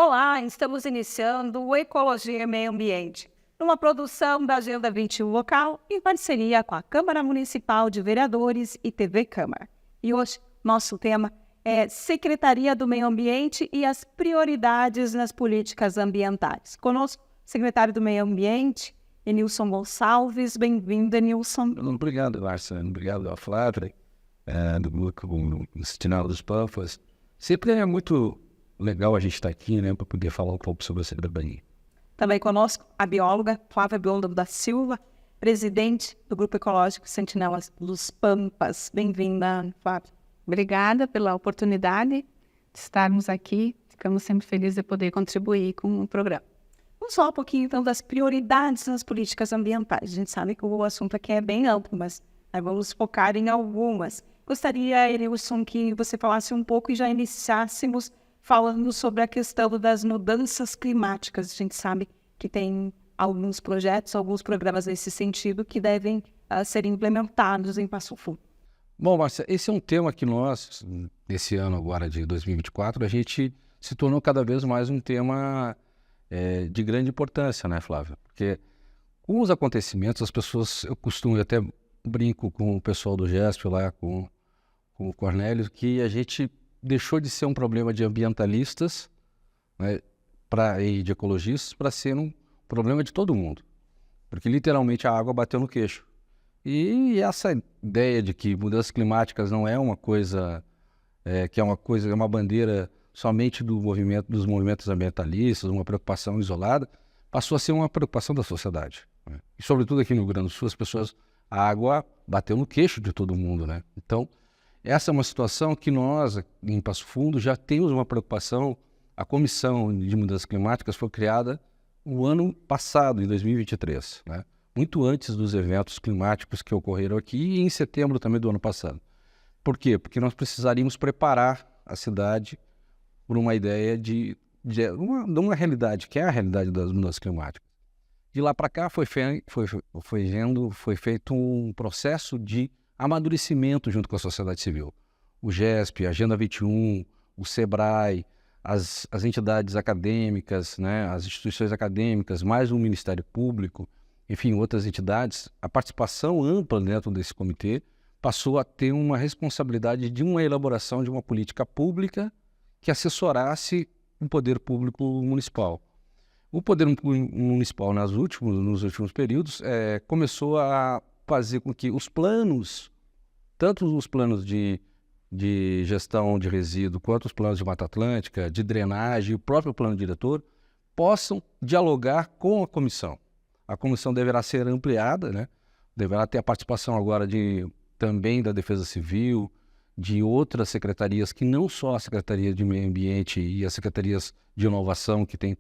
Olá, estamos iniciando o Ecologia e Meio Ambiente, numa produção da Agenda 21 local em parceria com a Câmara Municipal de Vereadores e TV Câmara. E hoje, nosso tema é Secretaria do Meio Ambiente e as prioridades nas políticas ambientais. Conosco, secretário do Meio Ambiente, Enilson Gonçalves. Bem-vindo, Enilson. Obrigado, Larson. Obrigado ao Flávio, do grupo Sinal dos Pampas. Sempre é muito legal a gente estar aqui, né, para poder falar um pouco sobre a cidadania. Também conosco a bióloga Flávia Biolda da Silva, presidente do Grupo Ecológico Sentinelas dos Pampas. Bem-vinda, Flávia. Obrigada pela oportunidade de estarmos aqui. Ficamos sempre felizes de poder contribuir com o programa. Vamos falar um pouquinho, então, das prioridades nas políticas ambientais. A gente sabe que o assunto aqui é bem amplo, mas vamos focar em algumas. Gostaria, Enilson, que você falasse um pouco e já iniciássemos falando sobre a questão das mudanças climáticas. A gente sabe que tem alguns projetos, alguns programas nesse sentido que devem ser implementados em Passo Fundo. Bom, Márcia, esse é um tema que nós, nesse ano agora de 2024, a gente se tornou cada vez mais um tema de grande importância, né, Flávia? Porque com os acontecimentos, as pessoas, eu costumo, até brinco com o pessoal do GESP lá, com o Cornélio, que a gente deixou de ser um problema de ambientalistas, né, e de ecologistas para ser um problema de todo mundo. Porque literalmente a água bateu no queixo. E essa ideia de que mudanças climáticas não é uma coisa, é uma bandeira somente dos movimentos ambientalistas, uma preocupação isolada, passou a ser uma preocupação da sociedade, né? E sobretudo aqui no Rio Grande do Sul, a água bateu no queixo de todo mundo, né? Então, essa é uma situação que nós, em Passo Fundo, já temos uma preocupação. A Comissão de Mudanças Climáticas foi criada no ano passado, em 2023, né? Muito antes dos eventos climáticos que ocorreram aqui e em setembro também do ano passado. Por quê? Porque nós precisaríamos preparar a cidade por uma ideia de uma realidade, que é a realidade das mudanças climáticas. De lá para cá foi feito um processo de amadurecimento junto com a sociedade civil. O GESP, a Agenda 21, o SEBRAE, as entidades acadêmicas, né, as instituições acadêmicas, mais o Ministério Público, enfim, outras entidades, a participação ampla dentro desse comitê passou a ter uma responsabilidade de uma elaboração de uma política pública que assessorasse o poder público municipal. O poder municipal, nos últimos períodos, começou a fazer com que os planos, tanto os planos de gestão de resíduo, quanto os planos de Mata Atlântica, de drenagem, o próprio plano diretor, possam dialogar com a comissão. A comissão deverá ser ampliada, né? Deverá ter a participação agora também da Defesa Civil, de outras secretarias, que não só a Secretaria de Meio Ambiente e as secretarias de inovação que têm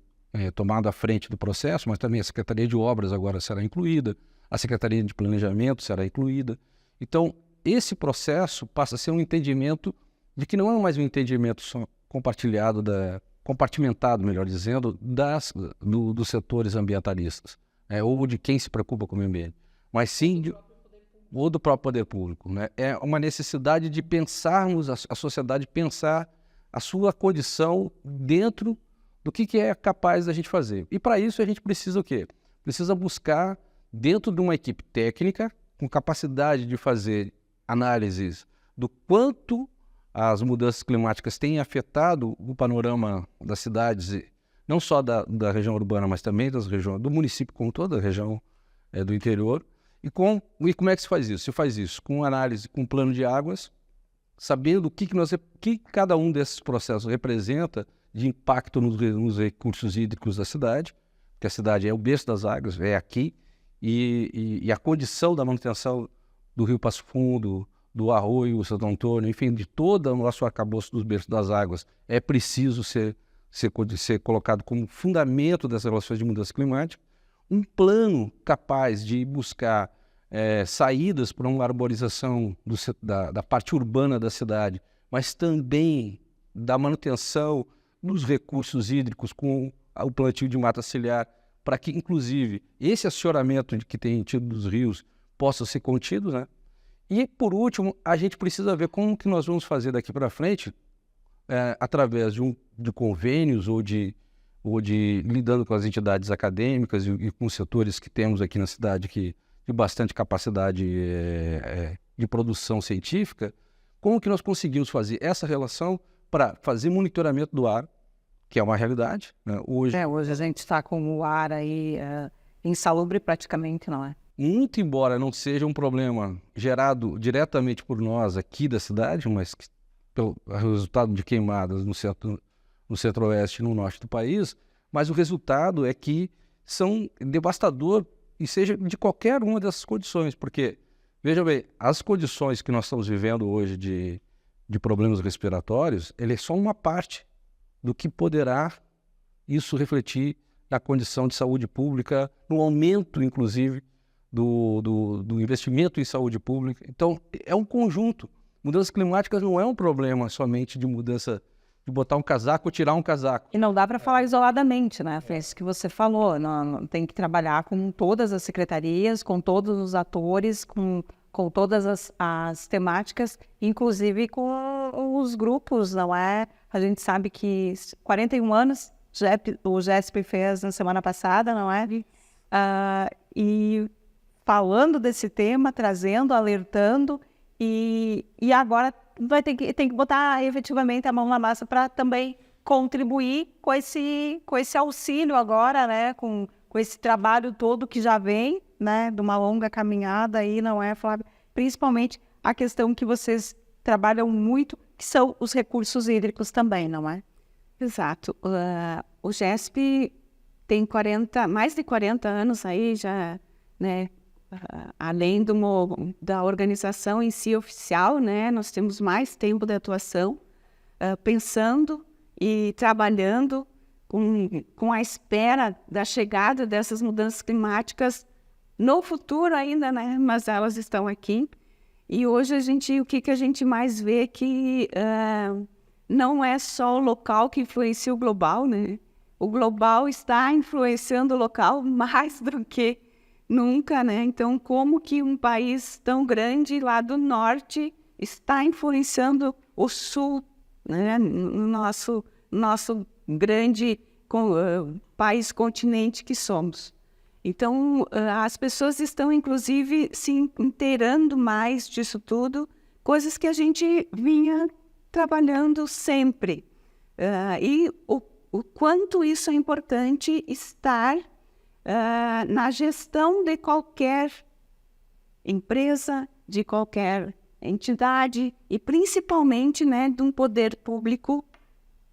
tomado a frente do processo, mas também a Secretaria de Obras agora será incluída, a Secretaria de Planejamento será incluída. Então, esse processo passa a ser um entendimento de que não é mais um entendimento só compartimentado, melhor dizendo, dos setores ambientalistas, ou de quem se preocupa com o meio ambiente, mas sim ou do próprio poder público, né? É uma necessidade de pensarmos, a sociedade pensar a sua condição dentro do que é capaz da gente fazer. E para isso a gente precisa o quê? Precisa buscar, dentro de uma equipe técnica, com capacidade de fazer análises do quanto as mudanças climáticas têm afetado o panorama das cidades, não só da região urbana, mas também das regiões do município como toda a região do interior. E como é que se faz isso? Se faz isso com análise, com plano de águas, sabendo o que cada um desses processos representa de impacto nos recursos hídricos da cidade, porque a cidade é o berço das águas, é aqui, e a condição da manutenção do Rio Passo Fundo, do Arroio, Santo Antônio, enfim, de todo o nosso arcabouço dos berços das águas, é preciso ser colocado como fundamento das relações de mudança climática, um plano capaz de buscar saídas para uma arborização da parte urbana da cidade, mas também da manutenção dos recursos hídricos com o plantio de mata ciliar, para que, inclusive, esse assoreamento que tem tido dos rios possa ser contido, né? E, por último, a gente precisa ver como que nós vamos fazer daqui para frente, através de convênios ou de ou de lidando com as entidades acadêmicas e com os setores que temos aqui na cidade de bastante capacidade de produção científica, como que nós conseguimos fazer essa relação para fazer monitoramento do ar, que é uma realidade, né? Hoje Hoje a gente está com o ar aí insalubre praticamente, não é? muito embora não seja um problema gerado diretamente por nós aqui da cidade, mas pelo resultado de queimadas no centro-oeste e no norte do país, mas o resultado é que são devastador e seja de qualquer uma dessas condições, porque, veja bem, as condições que nós estamos vivendo hoje de problemas respiratórios, ele é só uma parte do que poderá isso refletir na condição de saúde pública, no aumento, inclusive, do investimento em saúde pública. Então, é um conjunto. Mudanças climáticas não é um problema somente de mudança, de botar um casaco ou tirar um casaco. E não dá para falar isoladamente, né? Foi isso que você falou. Não, tem que trabalhar com todas as secretarias, com todos os atores, com todas as temáticas, inclusive com os grupos, não é? A gente sabe que 41 anos o GESP fez na semana passada, não é? E falando desse tema, trazendo, alertando, e agora tem que botar efetivamente a mão na massa para também contribuir com esse auxílio agora, né? Com esse trabalho todo que já vem, né? De uma longa caminhada aí, não é, Flávia? Principalmente a questão que vocês trabalham muito, que são os recursos hídricos também, não é? Exato. O GESP tem mais de 40 anos aí já, né? Além da organização em si oficial, né? Nós temos mais tempo de atuação, pensando e trabalhando com a espera da chegada dessas mudanças climáticas no futuro ainda, né? Mas elas estão aqui. E hoje o que a gente mais vê que não é só o local que influencia o global, né? O global está influenciando o local mais do que nunca, né? Então, como que um país tão grande lá do norte está influenciando o sul, né? Nosso grande país, continente que somos. Então, as pessoas estão, inclusive, se inteirando mais disso tudo, coisas que a gente vinha trabalhando sempre. E o quanto isso é importante estar na gestão de qualquer empresa, de qualquer entidade e principalmente, né, de um poder público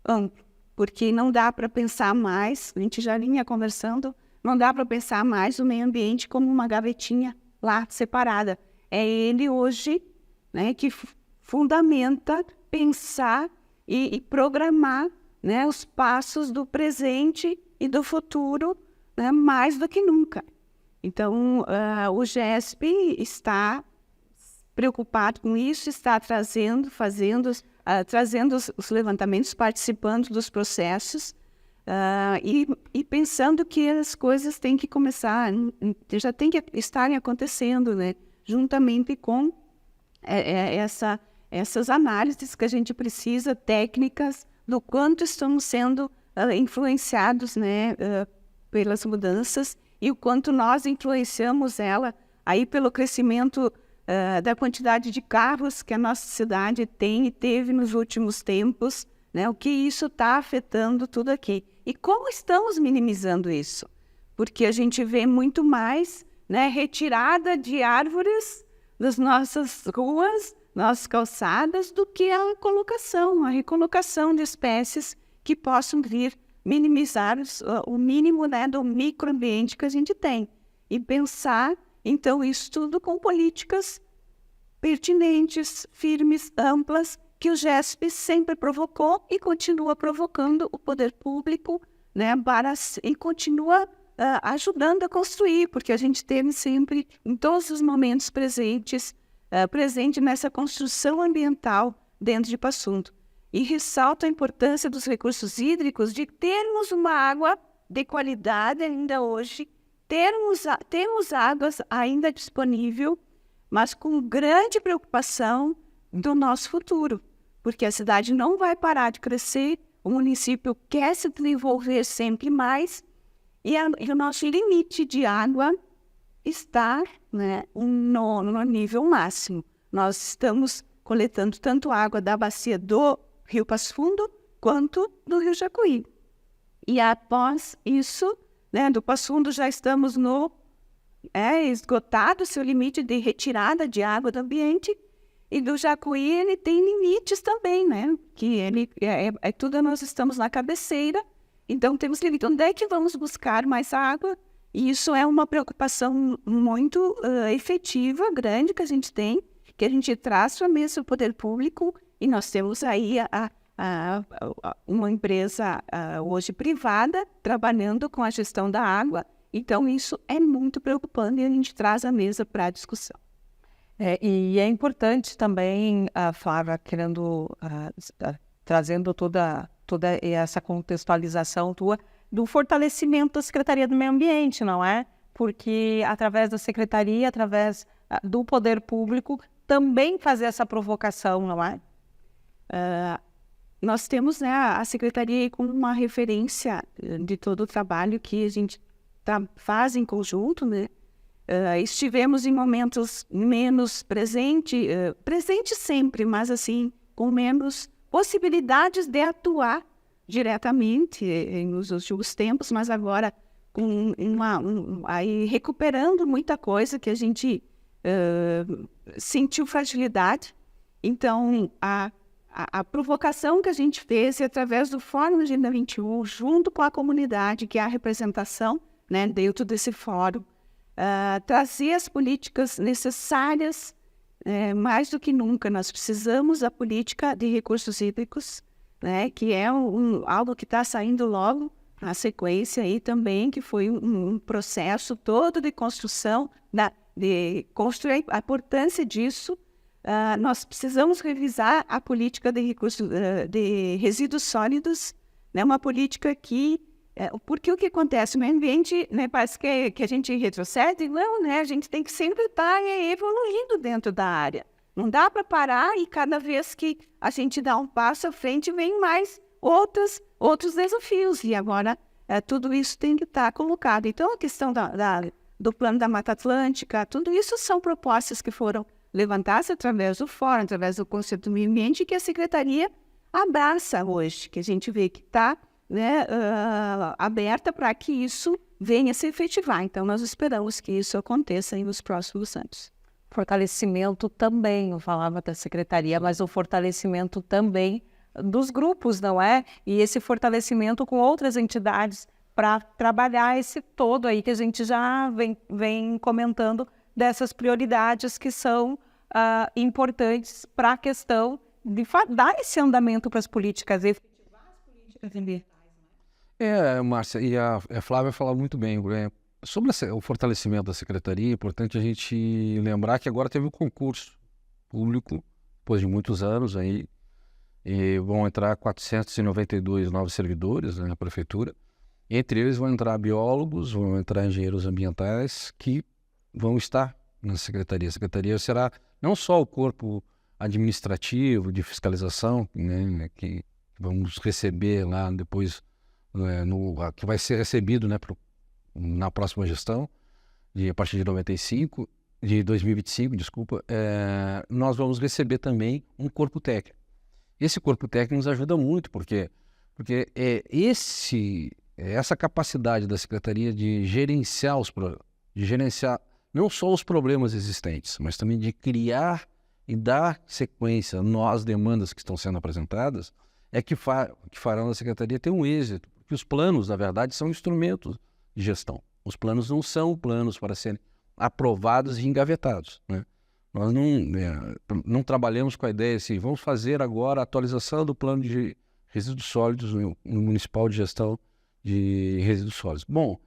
amplo, porque não dá para pensar mais, a gente já vinha conversando, não dá para pensar mais o meio ambiente como uma gavetinha lá separada. É ele hoje, né, que fundamenta pensar e programar, né, os passos do presente e do futuro, né, mais do que nunca. Então, o GESP está preocupado com isso, está trazendo os levantamentos, participando dos processos e pensando que as coisas têm que começar, já tem que estarem acontecendo, né, juntamente com essas análises que a gente precisa, técnicas, do quanto estamos sendo influenciados, né, pelas mudanças e o quanto nós influenciamos ela aí pelo crescimento da quantidade de carros que a nossa cidade tem e teve nos últimos tempos, né, o que isso está afetando tudo aqui. E como estamos minimizando isso? Porque a gente vê muito mais, né, retirada de árvores das nossas ruas, nossas calçadas, do que a recolocação de espécies que possam vir minimizar o mínimo, né, do microambiente que a gente tem. E pensar, então, isso tudo com políticas pertinentes, firmes, amplas, que o GESP sempre provocou e continua provocando o poder público, né, e continua ajudando a construir, porque a gente teve sempre, em todos os momentos presente nessa construção ambiental dentro de Passo Fundo. E ressalto a importância dos recursos hídricos, de termos uma água de qualidade ainda hoje, temos águas ainda disponível, mas com grande preocupação do nosso futuro, porque a cidade não vai parar de crescer, o município quer se desenvolver sempre mais e o nosso limite de água está, né, no nível máximo. Nós estamos coletando tanto água da bacia do Rio Passo Fundo quanto do Rio Jacuí. E após isso, né, do Passo Fundo já estamos esgotado o seu limite de retirada de água do ambiente, e do Jacuí ele tem limites também, né? Que ele tudo, nós estamos na cabeceira, então temos limite. Onde é que vamos buscar mais água? E isso é uma preocupação muito efetiva, grande que a gente tem, que a gente traz para a mesa do poder público, e nós temos aí uma empresa hoje privada trabalhando com a gestão da água. Então, isso é muito preocupante e a gente traz à mesa para a discussão. E é importante também, Flávia, trazendo toda essa contextualização tua, do fortalecimento da Secretaria do Meio Ambiente, não é? Porque através da Secretaria, através do poder público, também fazer essa provocação, não é? Nós temos, né, a Secretaria como uma referência de todo o trabalho que a gente faz em conjunto, né? Estivemos em momentos menos presente sempre, mas assim, com menos possibilidades de atuar diretamente nos últimos tempos, mas agora com aí recuperando muita coisa que a gente sentiu fragilidade. Então, a provocação que a gente fez através do Fórum Agenda 21, junto com a comunidade, que é a representação, né, dentro desse fórum, trazer as políticas necessárias, mais do que nunca. Nós precisamos da política de recursos hídricos, né, que é algo que está saindo logo na sequência aí também, que foi um processo todo de construção, de construir a importância disso. Nós precisamos revisar a política de recursos, de resíduos sólidos, né, uma política que porque o que acontece? O meio ambiente, né, parece que a gente retrocede. Não, né? A gente tem que sempre estar evoluindo dentro da área. Não dá para parar, e cada vez que a gente dá um passo à frente, vem mais outros desafios. E agora tudo isso tem que estar colocado. Então, a questão do plano da Mata Atlântica, tudo isso são propostas que foram levantadas através do Fórum, através do Conselho do Meio Ambiente, que a Secretaria abraça hoje, que a gente vê que está, né, aberta para que isso venha se efetivar. Então, nós esperamos que isso aconteça nos próximos anos. Fortalecimento também, eu falava da Secretaria, mas o fortalecimento também dos grupos, não é? E esse fortalecimento com outras entidades para trabalhar esse todo aí que a gente já vem comentando, dessas prioridades que são importantes para a questão de dar esse andamento para as políticas, efetivar as políticas ambientais. Márcia, e a Flávia falou muito bem, sobre o fortalecimento da Secretaria. É importante a gente lembrar que agora teve um concurso público, depois de muitos anos aí, e vão entrar 492 novos servidores, né, na Prefeitura. Entre eles vão entrar biólogos, vão entrar engenheiros ambientais, que vão estar na Secretaria. A Secretaria será não só o corpo administrativo de fiscalização, né, que vamos receber lá depois, que vai ser recebido, né, na próxima gestão, a partir de 2025, desculpa, nós vamos receber também um corpo técnico. Esse corpo técnico nos ajuda muito, porque essa capacidade da Secretaria de gerenciar não só os problemas existentes, mas também de criar e dar sequência às demandas que estão sendo apresentadas, que farão a Secretaria ter um êxito. Porque os planos, na verdade, são instrumentos de gestão. Os planos não são planos para serem aprovados e engavetados, né? Nós não trabalhamos com a ideia assim, vamos fazer agora a atualização do plano de resíduos sólidos no Municipal de Gestão de Resíduos Sólidos. Bom,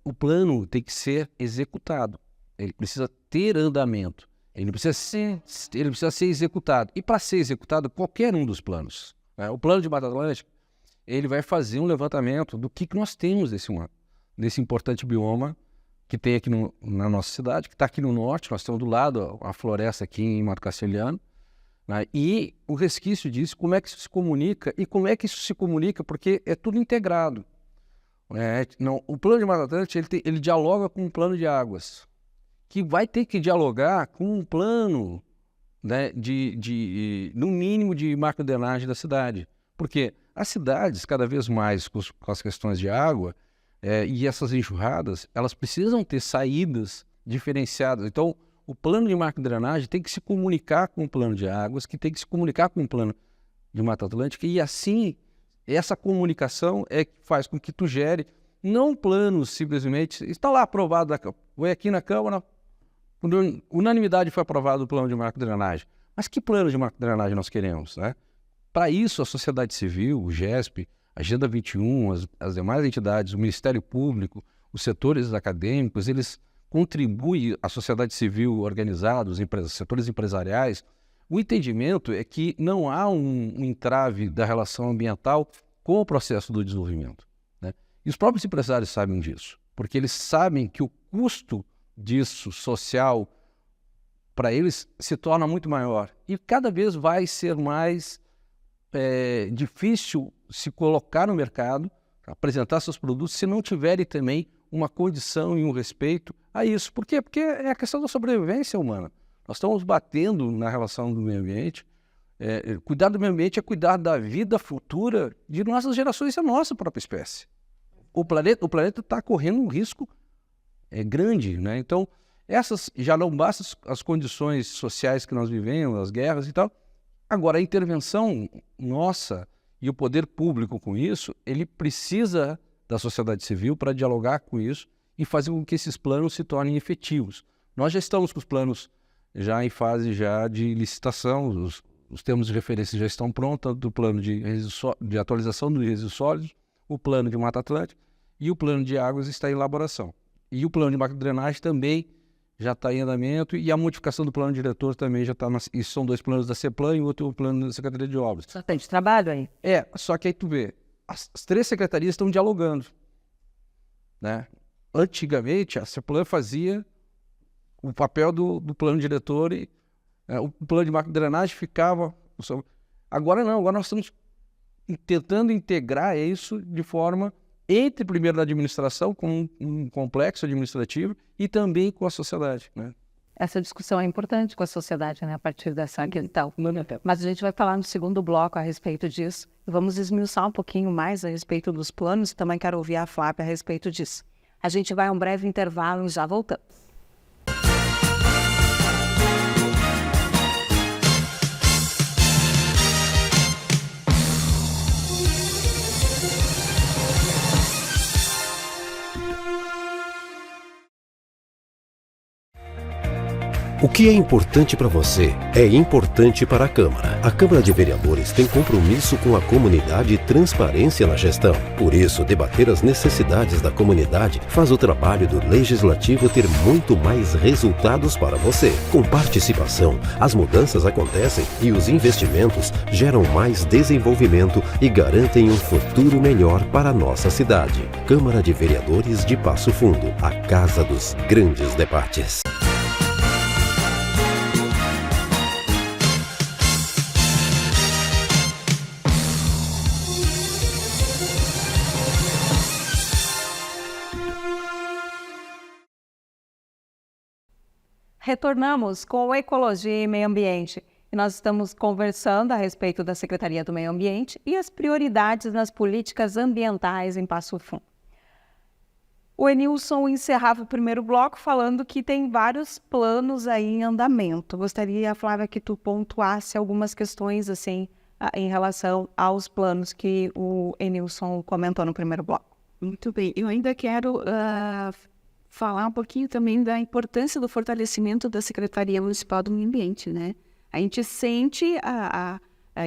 o plano tem que ser executado, ele precisa ter andamento, ele precisa ser executado. E para ser executado, qualquer um dos planos, né? O plano de Mata Atlântica, ele vai fazer um levantamento do que nós temos desse importante bioma que tem aqui na nossa cidade, que está aqui no norte. Nós temos do lado a floresta aqui em Mato Castelhano, né? E o resquício disso, como é que isso se comunica e como é que isso se comunica, porque é tudo integrado. Não, o plano de Mata Atlântica ele dialoga com o plano de águas, que vai ter que dialogar com um plano, né, no mínimo de macrodrenagem da cidade. Porque as cidades, cada vez mais com as questões de água e essas enxurradas, elas precisam ter saídas diferenciadas. Então, o plano de macrodrenagem tem que se comunicar com o plano de águas, que tem que se comunicar com o plano de Mata Atlântica, e assim, essa comunicação é que faz com que tu gere, não planos simplesmente, está lá aprovado, foi aqui na Câmara, por unanimidade foi aprovado o plano de macrodrenagem. Mas que plano de macrodrenagem nós queremos, né? Para isso, a sociedade civil, o GESP, a Agenda 21, as demais entidades, o Ministério Público, os setores acadêmicos, eles contribuem, a sociedade civil organizada, os setores empresariais. O entendimento é que não há um entrave da relação ambiental com o processo do desenvolvimento, né? E os próprios empresários sabem disso, porque eles sabem que o custo disso, social, para eles se torna muito maior. E cada vez vai ser mais difícil se colocar no mercado, apresentar seus produtos, se não tiverem também uma condição e um respeito a isso. Por quê? Porque é a questão da sobrevivência humana. Nós estamos batendo na relação do meio ambiente. Cuidar do meio ambiente é cuidar da vida futura de nossas gerações e a nossa própria espécie. O planeta está correndo um risco grande, né? Então, essas já não bastam as condições sociais que nós vivemos, as guerras e tal. Agora, a intervenção nossa e o poder público com isso, ele precisa da sociedade civil para dialogar com isso e fazer com que esses planos se tornem efetivos. Nós já estamos com os planos já em fase já de licitação, os termos de referência já estão prontos, do plano de atualização dos resíduos sólidos, o plano de Mata Atlântica e o plano de águas está em elaboração. E o plano de macrodrenagem também já está em andamento e a modificação do plano diretor também já está. Isso são 2 planos da CEPLAN e outro plano da Secretaria de Obras. Só tem de trabalho aí. Só que aí tu vê, as 3 secretarias estão dialogando, né? Antigamente, a CEPLAN fazia o papel do plano diretor e o plano de macrodrenagem ficava... Agora não, agora nós estamos tentando integrar isso de forma... entre primeiro da administração, com um complexo administrativo, e também com a sociedade, né? Essa discussão é importante com a sociedade, né, a partir dessa questão. Mas a gente vai falar no segundo bloco a respeito disso. Vamos esmiuçar um pouquinho mais a respeito dos planos. Também quero ouvir a Flávia a respeito disso. A gente vai a um breve intervalo e já voltamos. O que é importante para você é importante para a Câmara. A Câmara de Vereadores tem compromisso com a comunidade e transparência na gestão. Por isso, debater as necessidades da comunidade faz o trabalho do Legislativo ter muito mais resultados para você. Com participação, as mudanças acontecem e os investimentos geram mais desenvolvimento e garantem um futuro melhor para a nossa cidade. Câmara de Vereadores de Passo Fundo, a casa dos grandes debates. Retornamos com Ecologia e Meio Ambiente. E nós estamos conversando a respeito da Secretaria do Meio Ambiente e as prioridades nas políticas ambientais em Passo Fundo. O Enilson encerrava o primeiro bloco falando que tem vários planos aí em andamento. Gostaria, Flávia, que tu pontuasse algumas questões assim em relação aos planos que o Enilson comentou no primeiro bloco. Muito bem. Eu ainda quero falar um pouquinho também da importância do fortalecimento da Secretaria Municipal do Meio Ambiente, né? A gente sente,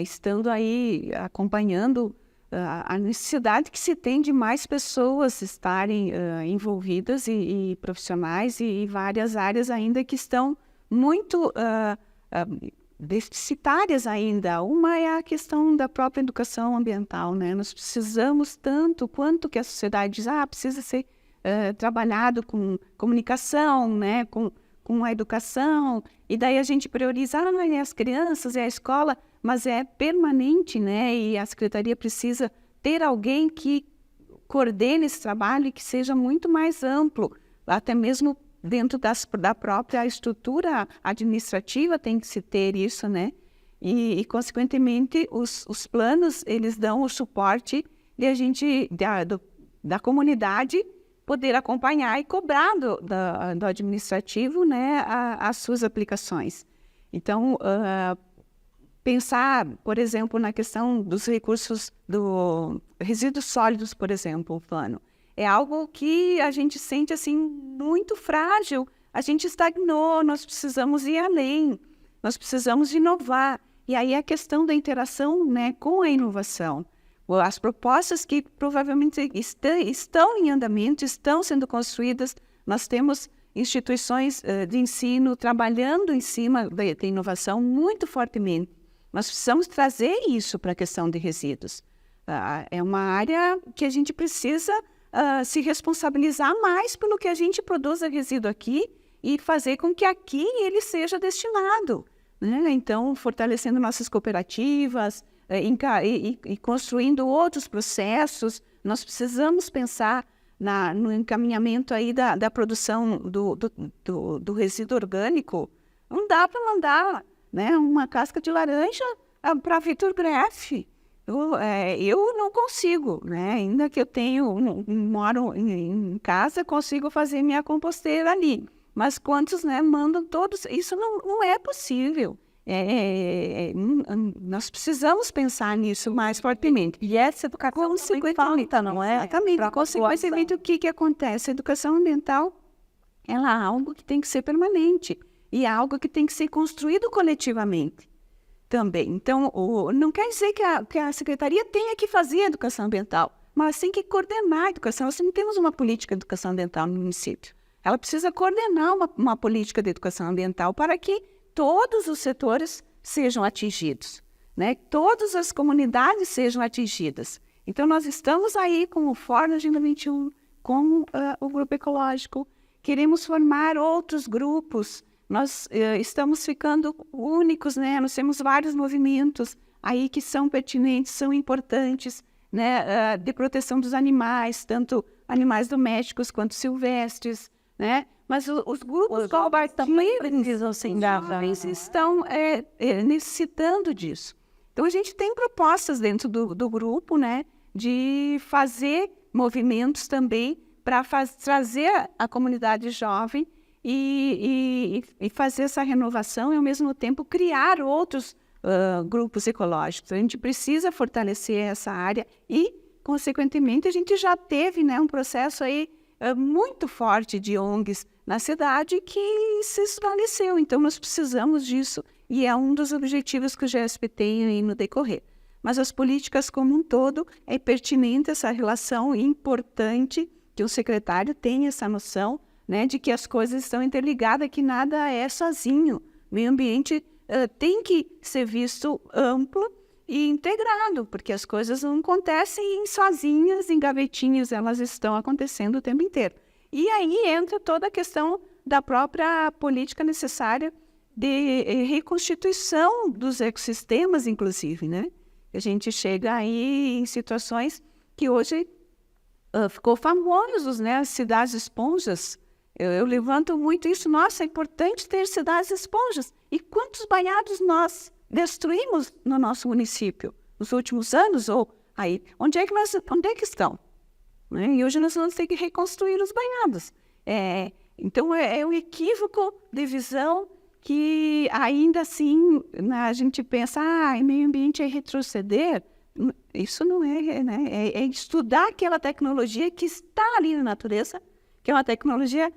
estando aí, acompanhando a necessidade que se tem de mais pessoas estarem envolvidas e profissionais e várias áreas ainda que estão muito deficitárias ainda. Uma é a questão da própria educação ambiental, né? Nós precisamos tanto quanto que a sociedade diz, precisa ser trabalhado com comunicação, né? Com com a educação, e daí a gente prioriza as crianças, é a escola, mas é permanente, né? E a secretaria precisa ter alguém que coordene esse trabalho e que seja muito mais amplo, até mesmo dentro da própria estrutura administrativa tem que se ter isso, né? E consequentemente, os planos, eles dão o suporte de a gente, da comunidade, poder acompanhar e cobrar do administrativo, né, as suas aplicações. Então, pensar, por exemplo, na questão dos recursos do resíduos sólidos, por exemplo, o plano, é algo que a gente sente assim muito frágil. A gente estagnou, nós precisamos ir além, nós precisamos inovar. E aí a questão da interação, né, com a inovação. As propostas que provavelmente estão em andamento, estão sendo construídas, nós temos instituições de ensino trabalhando em cima da inovação muito fortemente. Nós precisamos trazer isso para a questão de resíduos. É uma área que a gente precisa se responsabilizar mais pelo que a gente produz de resíduo aqui e fazer com que aqui ele seja destinado, né? Então, fortalecendo nossas cooperativas e construindo outros processos, nós precisamos pensar no encaminhamento aí da produção do resíduo orgânico. Não dá para mandar, né, uma casca de laranja para Victor Greff. Eu não consigo, né? Ainda que eu moro em casa, consigo fazer minha composteira ali. Mas quantos, né, mandam todos? Isso não é possível. Nós precisamos pensar nisso mais fortemente. E essa educação também falta, não é? Exatamente. Consequentemente, o que acontece? A educação ambiental, ela é algo que tem que ser permanente e é algo que tem que ser construído coletivamente também. Então, não quer dizer que a secretaria tenha que fazer a educação ambiental, mas tem que coordenar a educação. Nós não temos uma política de educação ambiental no município. Ela precisa coordenar uma política de educação ambiental para que todos os setores sejam atingidos, né? Todas as comunidades sejam atingidas. Então, nós estamos aí com o Fórum Agenda 21, com o Grupo Ecológico, queremos formar outros grupos. Nós estamos ficando únicos, né? Nós temos vários movimentos aí que são pertinentes, são importantes, né? De proteção dos animais, tanto animais domésticos quanto silvestres, né? Mas os grupos também precisam ser engajados. Estão necessitando disso. Então, a gente tem propostas dentro do grupo, né? De fazer movimentos também para trazer a comunidade jovem e fazer essa renovação e, ao mesmo tempo, criar outros grupos ecológicos. A gente precisa fortalecer essa área e, consequentemente, a gente já teve, né, um processo aí muito forte de ONGs na cidade que se esvaeceu. Então, nós precisamos disso e é um dos objetivos que o GESP tem aí no decorrer. Mas as políticas como um todo, é pertinente essa relação importante que o secretário tenha essa noção, né, de que as coisas estão interligadas, que nada é sozinho. O meio ambiente tem que ser visto amplo e integrado, porque as coisas não acontecem sozinhas, em gavetinhas, elas estão acontecendo o tempo inteiro. E aí entra toda a questão da própria política necessária de reconstituição dos ecossistemas, inclusive, né? A gente chega aí em situações que hoje ficou famosos, né? As cidades esponjas. Eu levanto muito isso. Nossa, é importante ter cidades esponjas. E quantos banhados nós destruímos no nosso município nos últimos anos? Ou aí, onde é que estão? Né? E hoje nós vamos ter que reconstruir os banhados. Então, é um equívoco de visão que ainda assim, né, a gente pensa, meio ambiente é retroceder. Isso não é, né? É estudar aquela tecnologia que está ali na natureza, que é uma tecnologia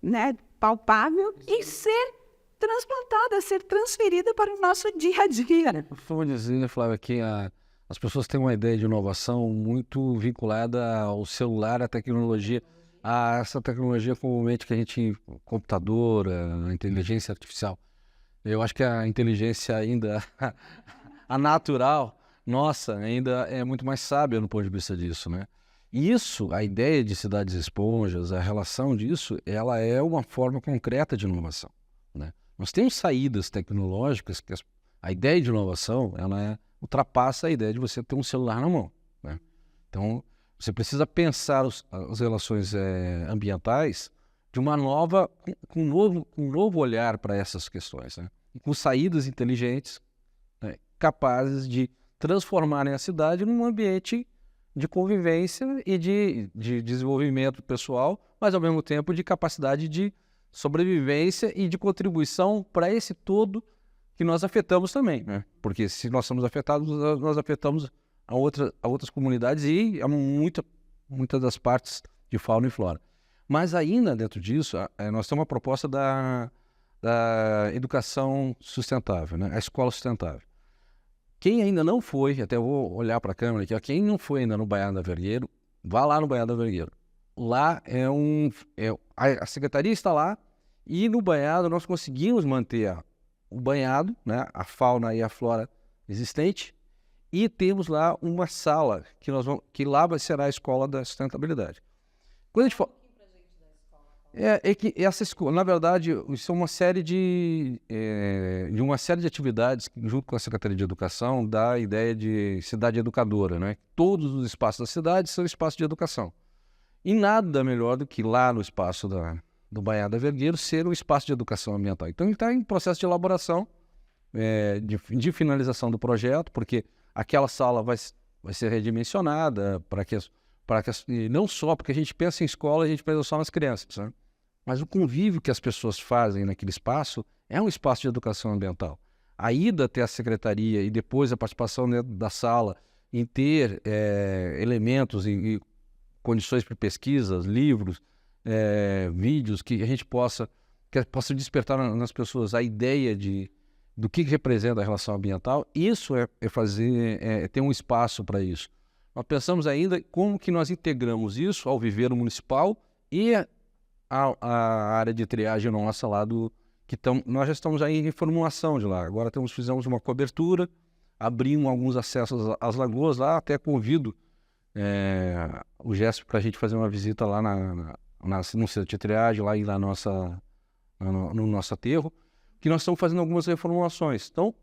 né, palpável, e ser transplantada, ser transferida para o nosso dia a dia. Vamos dizer, Flávia, que as pessoas têm uma ideia de inovação muito vinculada ao celular, à tecnologia, a essa tecnologia comumente que a gente, computador, a inteligência artificial. Eu acho que a inteligência ainda, a natural, nossa, ainda é muito mais sábia no ponto de vista disso, né? E isso, a ideia de cidades esponjas, a relação disso, ela é uma forma concreta de inovação, né? Nós temos saídas tecnológicas que a ideia de inovação, ultrapassa a ideia de você ter um celular na mão, né? Então, você precisa pensar as relações ambientais de uma nova, com um novo olhar para essas questões, né? E com saídas inteligentes, né, capazes de transformarem a cidade num ambiente de convivência e de desenvolvimento pessoal, mas ao mesmo tempo de capacidade de sobrevivência e de contribuição para esse todo que nós afetamos também, né? Porque se nós somos afetados, nós afetamos a outras comunidades e a muitas das partes de fauna e flora. Mas ainda dentro disso, nós temos uma proposta da educação sustentável, né? A escola sustentável. Quem ainda não foi, até vou olhar para a câmera aqui, ó, quem não foi ainda no Baiado da Vergueiro, vá lá no Baiado da Vergueiro. Lá a secretaria está lá e no Banhado nós conseguimos manter o banhado, né, a fauna e a flora existente, e temos lá uma sala que lá será a escola da sustentabilidade. Quando a gente fala, que essa escola, na verdade, isso é uma série de uma série de atividades que, junto com a Secretaria de Educação, dá a ideia de cidade educadora, né? Todos os espaços da cidade são espaços de educação. E nada melhor do que lá no espaço do Baiado da Vergueiro ser um espaço de educação ambiental. Então ele está em processo de elaboração, de finalização do projeto, porque aquela sala vai ser redimensionada e não só porque a gente pensa em escola, a gente pensa só nas crianças, né? Mas o convívio que as pessoas fazem naquele espaço é um espaço de educação ambiental. A ida até a secretaria e depois a participação dentro da sala em ter elementos e condições para pesquisas, livros, vídeos que a gente possa despertar nas pessoas a ideia do que representa a relação ambiental. Isso ter um espaço para isso. Nós pensamos ainda como que nós integramos isso ao viveiro municipal e a área de triagem nossa lá nós já estamos aí em reformulação de lá. Agora fizemos uma cobertura, abrimos alguns acessos às lagoas lá, até convido o GESP para a gente fazer uma visita lá no centro de triagem, lá no nosso aterro, que nós estamos fazendo algumas reformulações. Então,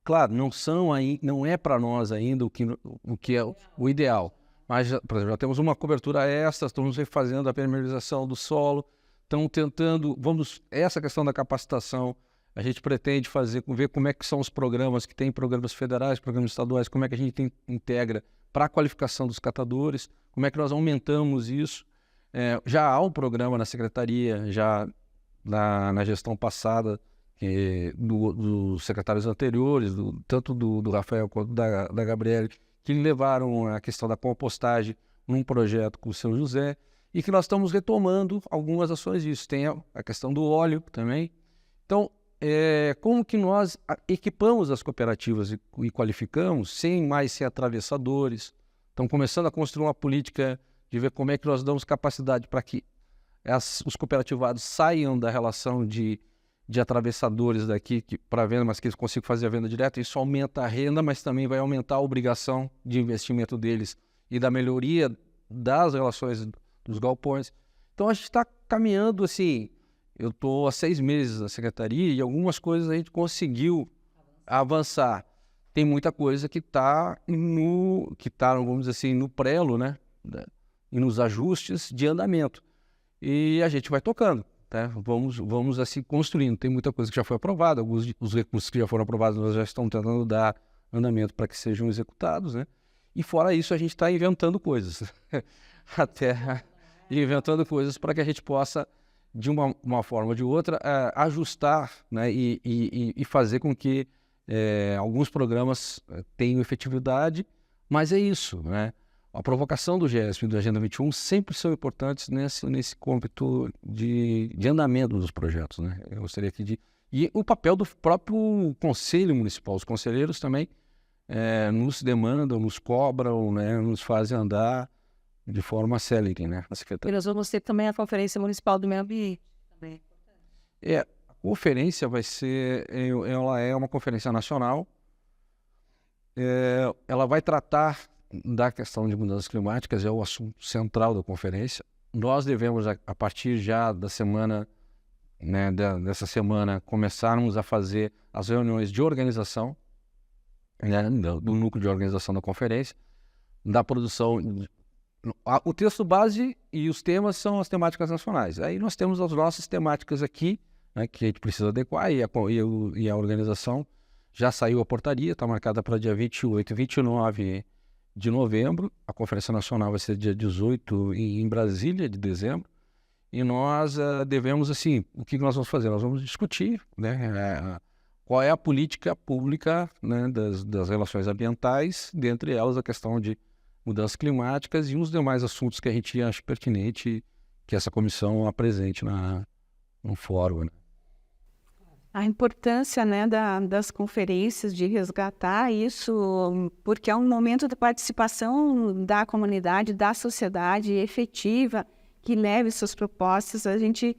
claro, não é para nós ainda o que é o ideal, mas por exemplo, já temos uma cobertura extra, estamos refazendo a permeabilização do solo, estamos tentando, essa questão da capacitação, a gente pretende ver como é que são os programas, que tem programas federais, programas estaduais, como é que a gente integra para a qualificação dos catadores, como é que nós aumentamos isso. Já há um programa na secretaria, já na gestão passada, dos secretários anteriores, tanto do Rafael quanto da Gabriele, que levaram a questão da compostagem num projeto com o seu José, e que nós estamos retomando algumas ações disso. Tem a questão do óleo também. Então, como que nós equipamos as cooperativas e qualificamos sem mais ser atravessadores? Estamos começando a construir uma política de ver como é que nós damos capacidade para que os cooperativados saiam da relação de atravessadores daqui para venda, mas que eles consigam fazer a venda direta. Isso aumenta a renda, mas também vai aumentar a obrigação de investimento deles e da melhoria das relações dos galpões. Então a gente está caminhando assim. Eu estou há 6 meses na secretaria e algumas coisas a gente conseguiu avançar. Tem muita coisa que está vamos dizer assim, no prelo, né? E nos ajustes de andamento. E a gente vai tocando. Tá? Vamos assim construindo. Tem muita coisa que já foi aprovada, os recursos que já foram aprovados nós já estamos tentando dar andamento para que sejam executados, né? E fora isso a gente está inventando coisas, inventando coisas para que a gente possa, de uma forma ou de outra, ajustar, né? E fazer com que alguns programas tenham efetividade, mas é isso, né? A provocação do GESP e do Agenda 21 sempre são importantes nesse cômputo de andamento dos projetos, né? Eu gostaria e o papel do próprio Conselho Municipal. Os conselheiros também nos demandam, nos cobram, né? Nos fazem andar de forma célere, né? E nós vamos ter também a Conferência Municipal do Meio Ambiente. Também. A conferência ela é uma conferência nacional. Ela vai tratar da questão de mudanças climáticas é o assunto central da conferência. Nós devemos, a partir já da semana, né, dessa semana, começarmos a fazer as reuniões de organização, né, do núcleo de organização da conferência, da produção. O texto base e os temas são as temáticas nacionais. Aí nós temos as nossas temáticas aqui, né, que a gente precisa adequar, e a organização já saiu a portaria, está marcada para dia 28 e 29 de novembro. A Conferência Nacional vai ser dia 18 em Brasília, de dezembro. E nós devemos, assim, o que nós vamos fazer? Nós vamos discutir, né, qual é a política pública, né, das relações ambientais, dentre elas a questão de mudanças climáticas e uns demais assuntos que a gente acha pertinente que essa comissão apresente no fórum, né? A importância, né, das conferências, de resgatar isso, porque é um momento de participação da comunidade, da sociedade efetiva, que leve suas propostas. A gente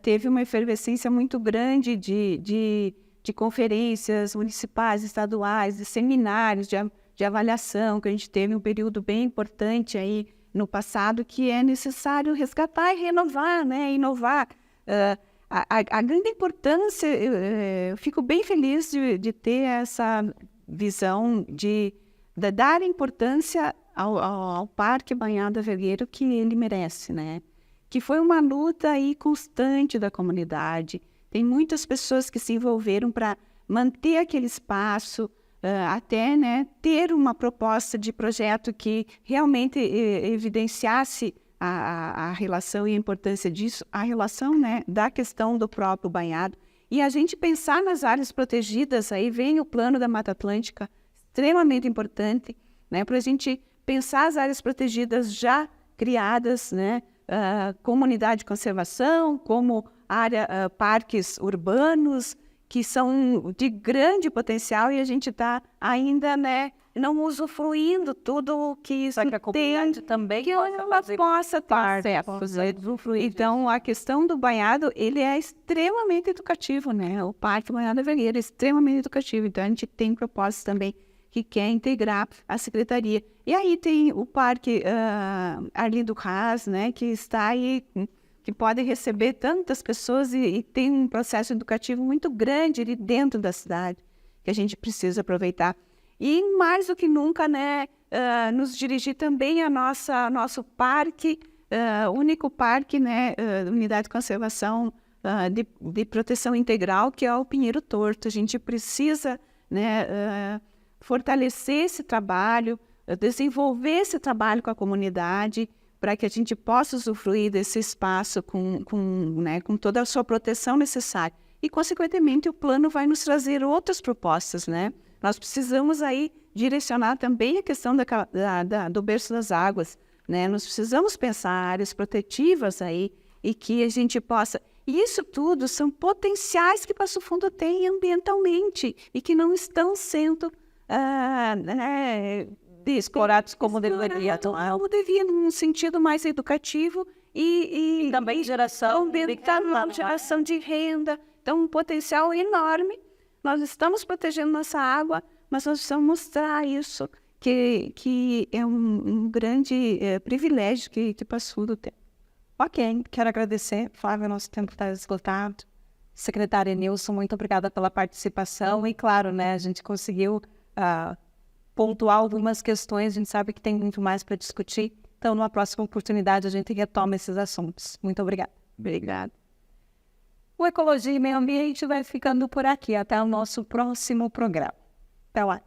teve uma efervescência muito grande de conferências municipais, estaduais, de seminários, de avaliação, que a gente teve um período bem importante aí no passado, que é necessário resgatar e renovar, né, inovar. A grande importância, eu fico bem feliz de ter essa visão de dar importância ao Parque Banhada Vergueiro que ele merece, né? Que foi uma luta aí constante da comunidade. Tem muitas pessoas que se envolveram para manter aquele espaço, até, né, ter uma proposta de projeto que realmente evidenciasse a relação e a importância disso, a relação, né, da questão do próprio banhado. E a gente pensar nas áreas protegidas, aí vem o plano da Mata Atlântica, extremamente importante, né, para a gente pensar as áreas protegidas já criadas, né, comunidade de conservação, como parques urbanos, que são de grande potencial, e a gente está ainda, né, não usufruindo tudo o que isso Para que a comunidade também que ela possa ter acesso, né? Então, a questão do banhado, ele é extremamente educativo, né? O Parque Banhada Vergueiro é extremamente educativo. Então, a gente tem propostas também que quer integrar a secretaria. E aí tem o Parque Arlindo Haas, né? Que está aí, que pode receber tantas pessoas e tem um processo educativo muito grande ali dentro da cidade, que a gente precisa aproveitar. E mais do que nunca, né, nos dirigir também a nosso parque, único parque, né, unidade de conservação de proteção integral, que é o Pinheiro Torto. A gente precisa, né, fortalecer esse trabalho, desenvolver esse trabalho com a comunidade, para que a gente possa usufruir desse espaço né, com toda a sua proteção necessária. E, consequentemente, o plano vai nos trazer outras propostas, né? Nós precisamos aí direcionar também a questão do berço das águas, né? Nós precisamos pensar áreas protetivas aí e que a gente possa... E isso tudo são potenciais que Passo Fundo tem ambientalmente e que não estão sendo explorados como deveria. Como devia, num sentido mais educativo e também geração de renda. Então, um potencial enorme. Nós estamos protegendo nossa água, mas nós precisamos mostrar isso, que é um grande privilégio que Passo Fundo tem. Ok, quero agradecer, Flávia, nosso tempo está esgotado. Secretária Nilson, muito obrigada pela participação. E, claro, né, a gente conseguiu pontuar algumas questões, a gente sabe que tem muito mais para discutir. Então, numa próxima oportunidade, a gente retoma esses assuntos. Muito obrigada. Obrigada. O Ecologia e Meio Ambiente vai ficando por aqui. Até o nosso próximo programa. Até lá.